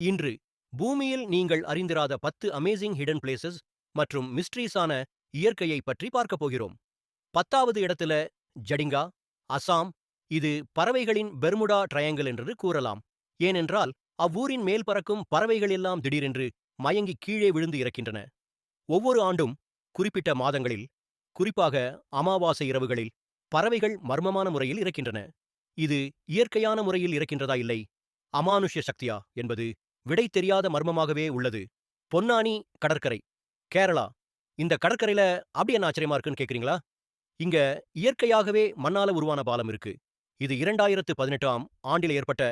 இன்று பூமியில் நீங்கள் அறிந்திராத 10 அமேசிங் ஹிடன் பிளேசஸ் மற்றும் மிஸ்ட்ரீஸான இயற்கையை பற்றி பார்க்கப் போகிறோம். 10வது இடத்துல ஜடிங்கா, அசாம். இது பறவைகளின் பெர்முடா ட்ரையாங்கிள் என்று கூறலாம். ஏனென்றால் அவ்வூரின் மேல் பறக்கும் பறவைகள் எல்லாம் திடீரென்று மயங்கி கீழே விழுந்து இறக்கின்றன. ஒவ்வொரு ஆண்டும் குறிப்பிட்ட மாதங்களில், குறிப்பாக அமாவாசை இரவுகளில் பறவைகள் மர்மமான முறையில் இறக்கின்றன. இது இயற்கையான முறையில் இறக்கின்றதா இல்லை அமானுஷ்ய சக்தியா என்பது விடை தெரியாத மர்மமாகவே உள்ளது. பொன்னானி கடற்கரை, கேரளா. இந்த கடற்கரையில அப்படி என்ன ஆச்சரியமா இருக்குன்னு கேக்குறீங்களா? இங்க இயற்கையாகவே மண்ணால உருவான பாலம் இருக்கு. இது 2018ஆம் ஆண்டில் ஏற்பட்ட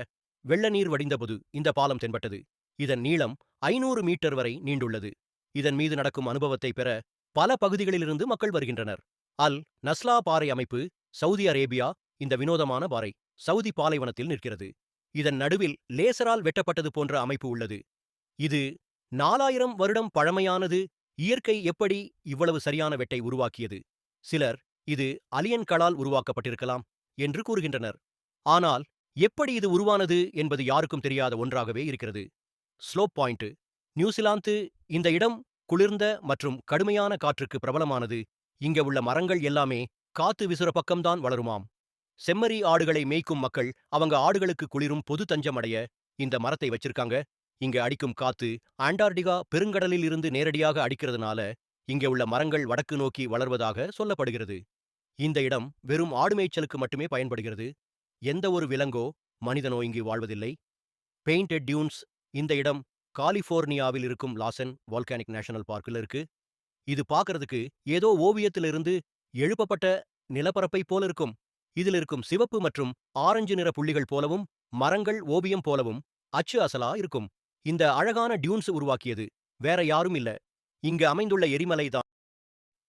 வெள்ள நீர் வடிந்தபோது இந்த பாலம் தென்பட்டது. இதன் நீளம் 500 மீட்டர் வரை நீண்டுள்ளது. இதன் மீது நடக்கும் அனுபவத்தை பெற பல பகுதிகளிலிருந்து மக்கள் வருகின்றனர். அல் நஸ்லா பாறை அமைப்பு, சவுதி அரேபியா. இந்த வினோதமான பாறை சவுதி பாலைவனத்தில் நிற்கிறது. இதன் நடுவில் லேசரால் வெட்டப்பட்டது போன்ற அமைப்பு உள்ளது. இது 4000 வருடம் பழமையானது. இயற்கை எப்படி இவ்வளவு சரியான வெட்டை உருவாக்கியது? சிலர் இது அலியன்களால் உருவாக்கப்பட்டிருக்கலாம் என்று கூறுகின்றனர். ஆனால் எப்படி இது உருவானது என்பது யாருக்கும் தெரியாத ஒன்றாகவே இருக்கிறது. Slope point, New Zealand. இந்த இடம் குளிர்ந்த மற்றும் கடுமையான காற்றுக்கு பிரபலமானது. இங்க உள்ள மரங்கள் எல்லாமே காத்து விசுற பக்கம்தான் வளருமாம். செம்மறி ஆடுகளை மேய்க்கும் மக்கள் அவங்க ஆடுகளுக்கு குளிரும் பொது தஞ்சம் அடைய இந்த மரத்தை வச்சிருக்காங்க. இங்க அடிக்கும் காத்து ஆண்டார்டிகா பெருங்கடலில் இருந்து நேரடியாக அடிக்கிறதுனால இங்க உள்ள மரங்கள் வடக்கு நோக்கி வளர்வதாக சொல்லப்படுகிறது. இந்த இடம் வெறும் ஆடு மேய்ச்சலுக்கு மட்டுமே பயன்படுகிறது. எந்த ஒரு விலங்கோ மனிதனோ இங்கு வாழ்வதில்லை. Painted tunes. இந்த இடம் காலிபோர்னியாவில் இருக்கும் லாசன் வால்கானிக் நேஷனல் பார்க்கில் இருக்கு. இது பார்க்கறதுக்கு ஏதோ ஓவியத்திலிருந்து எழுப்பப்பட்ட நிலப்பரப்பை போல இருக்கும். இதில் இருக்கும் சிவப்பு மற்றும் ஆரஞ்சு நிற புள்ளிகள் போலவும் மரங்கள் ஓவியம் போலவும் அச்சு அசலா இருக்கும். இந்த அழகான டியூன்ஸ் உருவாக்கியது வேற யாரும் இல்ல, இங்க அமைந்துள்ள எரிமலை தான்.